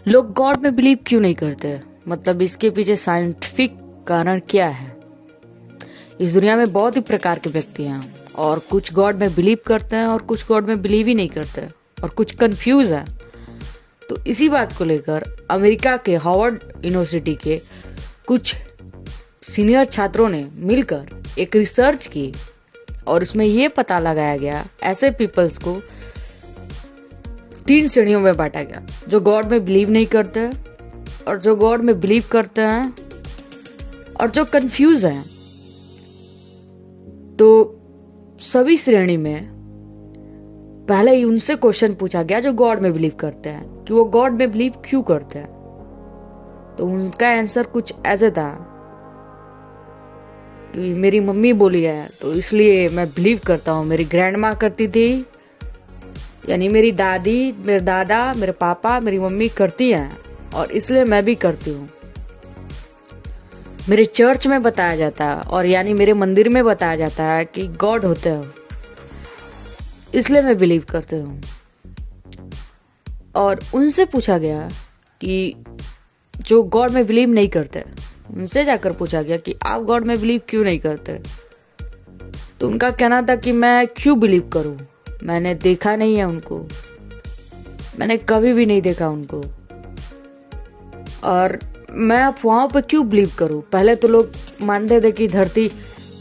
लोग गॉड में बिलीव क्यों नहीं करते? मतलब इसके पीछे साइंटिफिक कारण क्या है? इस दुनिया में बहुत ही प्रकार के व्यक्ति हैं और कुछ गॉड में बिलीव करते हैं और कुछ गॉड में बिलीव ही नहीं करते और कुछ कंफ्यूज हैं। तो इसी बात को लेकर अमेरिका के हार्वर्ड यूनिवर्सिटी के कुछ सीनियर छात्रों ने मिलकर एक रिसर्च की और उसमें ये पता लगाया गया, ऐसे पीपल्स को 3 श्रेणियों में बांटा गया, जो गॉड में बिलीव नहीं करते और जो गॉड में बिलीव करते हैं और जो कंफ्यूज हैं। तो सभी श्रेणी में पहले ही उनसे क्वेश्चन पूछा गया जो गॉड में बिलीव करते हैं कि वो गॉड में बिलीव क्यों करते हैं। तो उनका आंसर कुछ ऐसे था कि मेरी मम्मी बोली है तो इसलिए मैं बिलीव करता हूँ, मेरी ग्रैंड माँ करती थी, यानी मेरी दादी, मेरे दादा, मेरे पापा, मेरी मम्मी करती हैं और इसलिए मैं भी करती हूँ। मेरे चर्च में बताया जाता है और यानी मेरे मंदिर में बताया जाता है कि गॉड होते हैं, इसलिए मैं बिलीव करती हूँ। और उनसे पूछा गया कि जो गॉड में बिलीव नहीं करते, उनसे जाकर पूछा गया कि आप गॉड में बिलीव क्यों नहीं करते। तो उनका कहना था कि मैं क्यों बिलीव करूं, मैंने देखा नहीं है उनको, मैंने कभी भी नहीं देखा उनको, और मैं अफवाहों पर क्यों बिलीव करूं। पहले तो लोग मानते थे कि धरती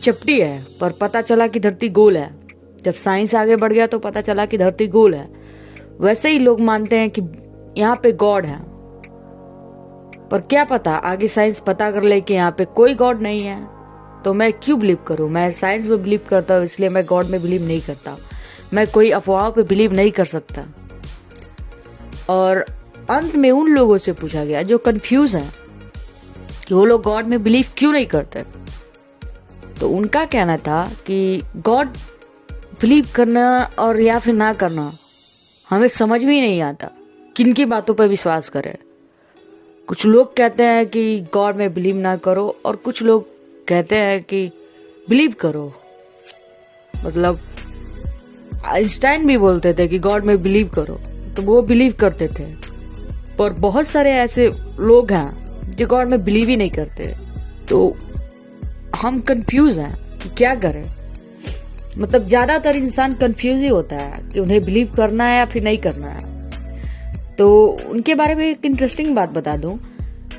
चपटी है, पर पता चला कि धरती गोल है। जब साइंस आगे बढ़ गया तो पता चला कि धरती गोल है। वैसे ही लोग मानते हैं कि यहाँ पे गॉड है, पर क्या पता आगे साइंस पता कर ले कि यहाँ पे कोई गॉड नहीं है। तो मैं क्यों बिलीव करूं? मैं साइंस में बिलीव करता हूँ, इसलिए मैं गॉड में बिलीव नहीं करता। मैं कोई अफवाहों पे बिलीव नहीं कर सकता। और अंत में उन लोगों से पूछा गया जो कंफ्यूज हैं कि वो लोग गॉड में बिलीव क्यों नहीं करते। तो उनका कहना था कि गॉड बिलीव करना और या फिर ना करना हमें समझ में ही नहीं आता, किन की बातों पर विश्वास करें। कुछ लोग कहते हैं कि गॉड में बिलीव ना करो और कुछ लोग कहते हैं कि बिलीव करो। मतलब आइंस्टाइन भी बोलते थे कि गॉड में बिलीव करो, तो वो बिलीव करते थे। पर बहुत सारे ऐसे लोग हैं जो गॉड में बिलीव ही नहीं करते। तो हम कंफ्यूज हैं कि क्या करें। मतलब ज्यादातर इंसान कंफ्यूज ही होता है कि उन्हें बिलीव करना है या फिर नहीं करना है। तो उनके बारे में एक इंटरेस्टिंग बात बता दूं,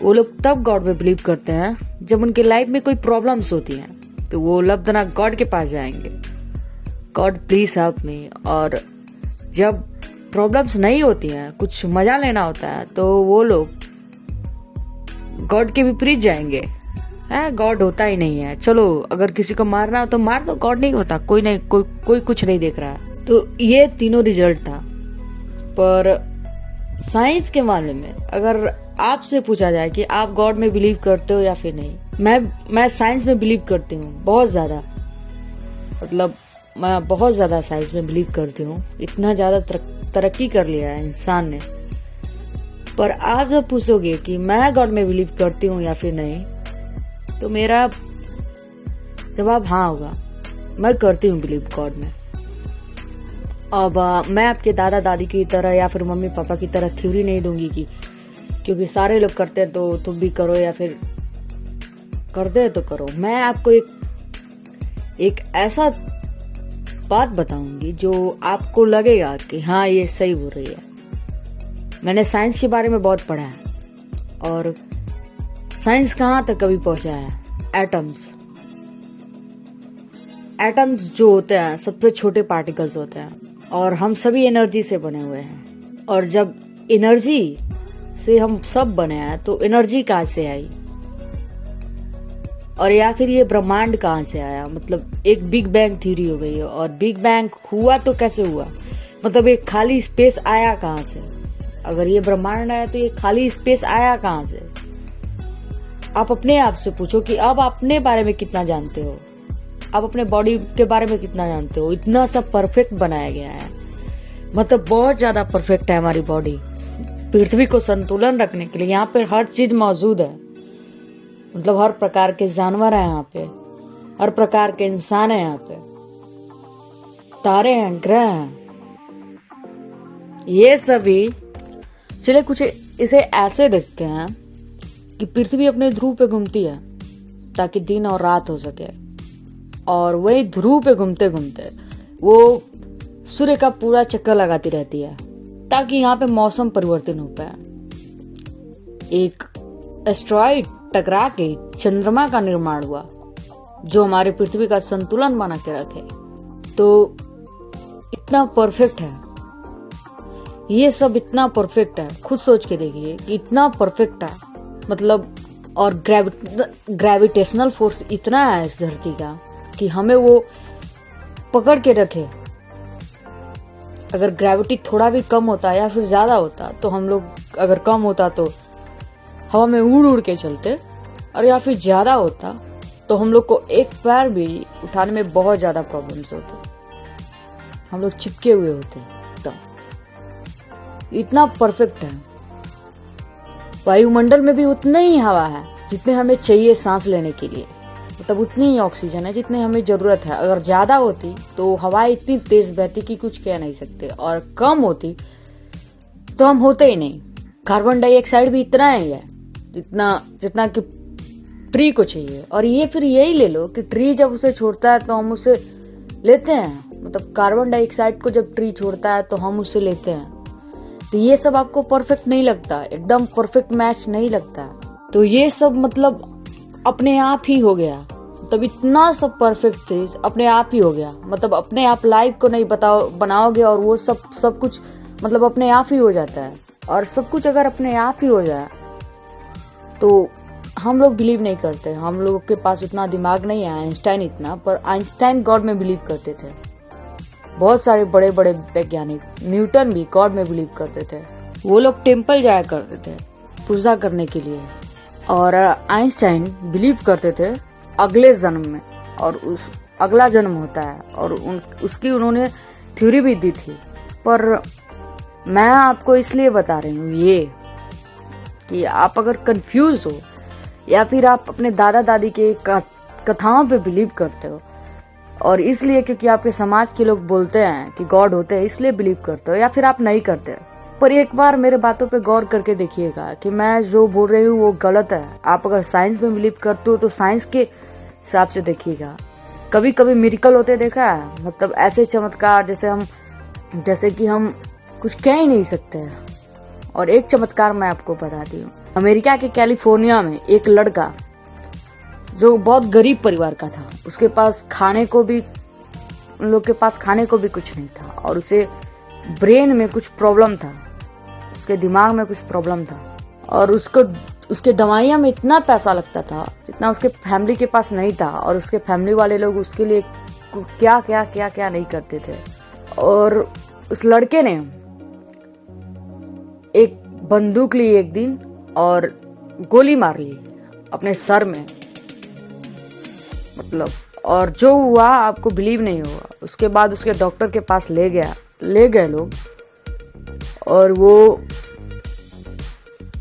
वो लोग तब गॉड में बिलीव करते हैं जब उनके लाइफ में कोई प्रॉब्लम्स होती हैं, तो वो लब्धना गॉड के पास जाएंगे, गॉड प्लीज हेल्प मी। और जब प्रॉब्लम्स नहीं होती हैं, कुछ मजा लेना होता है, तो वो लोग गॉड के विपरीत जाएंगे। गॉड होता ही नहीं है, चलो अगर किसी को मारना हो तो मार दो, गॉड नहीं होता, कोई नहीं, कोई कुछ नहीं देख रहा है। तो ये तीनों रिजल्ट था। पर साइंस के मामले में अगर आपसे पूछा जाए कि आप गॉड में बिलीव करते हो या फिर नहीं, मैं साइंस में बिलीव करती हूँ बहुत ज्यादा। मतलब मैं बहुत ज्यादा साइंस में बिलीव करती हूँ। इतना ज्यादा तरक्की कर लिया है इंसान ने। पर आप जब पूछोगे कि मैं गॉड में बिलीव करती हूँ या फिर नहीं, तो मेरा जवाब हाँ होगा। मैं करती हूँ बिलीव गॉड में। अब मैं आपके दादा दादी की तरह या फिर मम्मी पापा की तरह थ्योरी नहीं दूंगी कि क्योंकि सारे लोग करते हैं तो तुम भी करो, या फिर करते हैं तो करो। मैं आपको एक ऐसा बात बताऊंगी जो आपको लगेगा कि हाँ ये सही बोल रही है। मैंने साइंस के बारे में बहुत पढ़ा है और साइंस कहाँ तक कभी पहुंचा है। एटम्स जो होते हैं सबसे छोटे पार्टिकल्स होते हैं और हम सभी एनर्जी से बने हुए हैं। और जब एनर्जी से हम सब बने हैं तो एनर्जी कहाँ से आई, और या फिर ये ब्रह्मांड कहाँ से आया। मतलब एक बिग बैंग थ्योरी हो गई है। और बिग बैंग हुआ तो कैसे हुआ, मतलब एक खाली स्पेस आया कहाँ से। अगर ये ब्रह्मांड आया तो ये खाली स्पेस आया कहाँ से। आप अपने आप से पूछो कि अब अपने बारे में कितना जानते हो, आप अपने बॉडी के बारे में कितना जानते हो। इतना सब परफेक्ट बनाया गया है, मतलब बहुत ज्यादा परफेक्ट है हमारी बॉडी। पृथ्वी को संतुलन रखने के लिए यहाँ पे हर चीज मौजूद है। मतलब हर प्रकार के जानवर है यहाँ पे, हर प्रकार के इंसान है यहाँ पे, तारे हैं, ग्रह हैं, ये सभी। चलिए कुछ इसे ऐसे देखते हैं कि पृथ्वी अपने ध्रुव पे घूमती है ताकि दिन और रात हो सके, और वही ध्रुव पे घूमते घूमते वो सूर्य का पूरा चक्कर लगाती रहती है ताकि यहाँ पे मौसम परिवर्तन हो पाए। एक एस्ट्रॉइड टकरा के चंद्रमा का निर्माण हुआ जो हमारे पृथ्वी का संतुलन बना के रखे। तो इतना परफेक्ट है ये सब, इतना परफेक्ट है, खुद सोच के देखिए कि इतना परफेक्ट है मतलब। और ग्रेविटेशनल फोर्स इतना है इस धरती का कि हमें वो पकड़ के रखे। अगर ग्रेविटी थोड़ा भी कम होता या फिर ज्यादा होता तो हम लोग, अगर कम होता तो हवा में उड़ उड़ के चलते, और या फिर ज्यादा होता तो हम लोग को एक पैर भी उठाने में बहुत ज्यादा प्रॉब्लम्स होते, हम लोग चिपके हुए होते। तो इतना परफेक्ट है। वायुमंडल में भी उतना ही हवा है जितने हमें चाहिए सांस लेने के लिए, मतलब उतनी ही ऑक्सीजन है जितनी हमें जरूरत है। अगर ज्यादा होती तो हवा इतनी तेज बहती कि कुछ कह नहीं सकते, और कम होती तो हम होते ही नहीं। कार्बन डाइऑक्साइड भी इतना ही है जितना कि ट्री को चाहिए। और ये फिर यही ले लो कि ट्री जब उसे छोड़ता है तो हम उसे लेते हैं, मतलब कार्बन डाइऑक्साइड को जब ट्री छोड़ता है तो हम उसे लेते हैं। तो ये सब आपको परफेक्ट नहीं लगता, एकदम परफेक्ट मैच नहीं लगता। तो ये सब मतलब अपने आप ही हो गया, तब इतना सब परफेक्ट चीज अपने आप ही हो गया। मतलब अपने आप लाइफ को नहीं बनाओगे और वो सब कुछ मतलब अपने आप ही हो जाता है। और सब कुछ अगर अपने आप ही हो जाए तो हम लोग बिलीव नहीं करते, हम लोगों के पास उतना दिमाग नहीं है आइंस्टाइन इतना, पर आइंस्टाइन गॉड में बिलीव करते थे। बहुत सारे बड़े बड़े वैज्ञानिक, न्यूटन भी गॉड में बिलीव करते थे। वो लोग टेम्पल जाया करते थे पूजा करने के लिए, और आइंस्टाइन बिलीव करते थे अगले जन्म में, और उस अगला जन्म होता है, और उसकी उन्होंने थ्योरी भी दी थी। पर मैं आपको इसलिए बता रही हूँ ये कि आप अगर कंफ्यूज हो या फिर आप अपने दादा दादी के कथाओं पे बिलीव करते हो, और इसलिए क्योंकि आपके समाज के लोग बोलते हैं कि गॉड होते हैं इसलिए बिलीव करते हो, या फिर आप नहीं करते, पर एक बार मेरे बातों पे गौर करके देखिएगा कि मैं जो बोल रही हूँ वो गलत है। आप अगर साइंस में बिलीव करते हो तो साइंस के हिसाब से देखिएगा। कभी कभी मिरेकल होते देखा है, मतलब ऐसे चमत्कार जैसे कि हम कुछ कह ही नहीं सकते हैं। और एक चमत्कार मैं आपको बताती हूँ। अमेरिका के कैलिफोर्निया में एक लड़का जो बहुत गरीब परिवार का था, उसके पास खाने को भी कुछ नहीं था, और उसे ब्रेन में कुछ प्रॉब्लम था, उसके दिमाग में कुछ प्रॉब्लम था, और उसके दवाइयां में इतना पैसा लगता था जितना उसके फैमिली के पास नहीं था, और उसके फैमिली वाले लोग उसके लिए क्या क्या क्या क्या नहीं करते थे। और उस लड़के ने एक बंदूक ली एक दिन और गोली मार ली अपने सर में, मतलब। और जो हुआ आपको बिलीव नहीं होगा। उसके बाद उसके डॉक्टर के पास ले गए लोग, और वो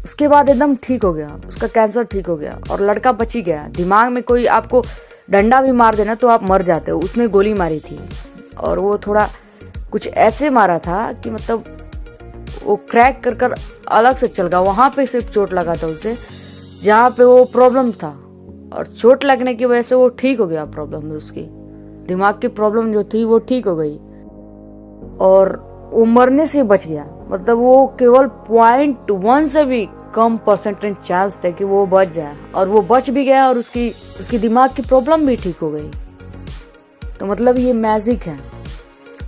उसके बाद एकदम ठीक हो गया, उसका कैंसर ठीक हो गया और लड़का बच ही गया। दिमाग में कोई आपको डंडा भी मार देना तो आप मर जाते हो। उसने गोली मारी थी और वो थोड़ा कुछ ऐसे मारा था कि मतलब वो क्रैक कर अलग से चल गया। वहां पे सिर्फ चोट लगा था उसे जहाँ पे वो प्रॉब्लम था, और चोट लगने की वजह से वो ठीक हो गया। प्रॉब्लम उसकी दिमाग की प्रॉब्लम जो थी वो ठीक हो गई, और वो मरने से बच गया। मतलब वो केवल 0.1 से भी कम परसेंटेज चांस थे कि वो बच जाए, और वो बच भी गया, और उसकी दिमाग की प्रॉब्लम भी ठीक हो गई। तो मतलब ये मैजिक है।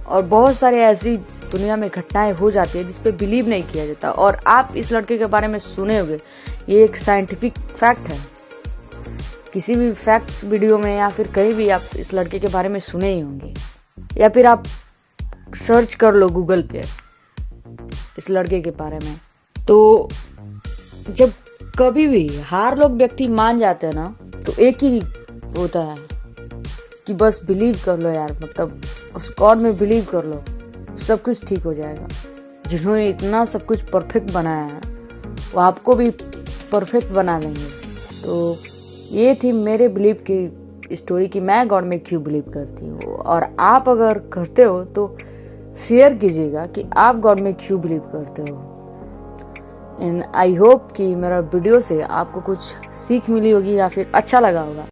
और बहुत सारे ऐसी दुनिया में घटनाएं हो जाती है जिसपे बिलीव नहीं किया जाता। और आप इस लड़के के बारे में सुने होंगे, ये एक साइंटिफिक फैक्ट है। किसी भी फैक्ट्स वीडियो में या फिर कहीं भी आप इस लड़के के बारे में सुने ही होंगे, या फिर आप सर्च कर लो गूगल पे इस लड़के के बारे में। तो जब कभी भी हार लोग व्यक्ति मान जाते हैं ना, तो एक ही होता है कि बस बिलीव कर लो यार, मतलब उस गॉड में बिलीव कर लो, सब कुछ ठीक हो जाएगा। जिन्होंने इतना सब कुछ परफेक्ट बनाया है वो आपको भी परफेक्ट बना देंगे। तो ये थी मेरे बिलीव की स्टोरी कि मैं गॉड में क्यों बिलीव करती हूँ। और आप अगर करते हो तो शेयर कीजिएगा कि आप गॉड में क्यों बिलीव करते हो। एंड आई होप कि मेरा वीडियो से आपको कुछ सीख मिली होगी या फिर अच्छा लगा होगा।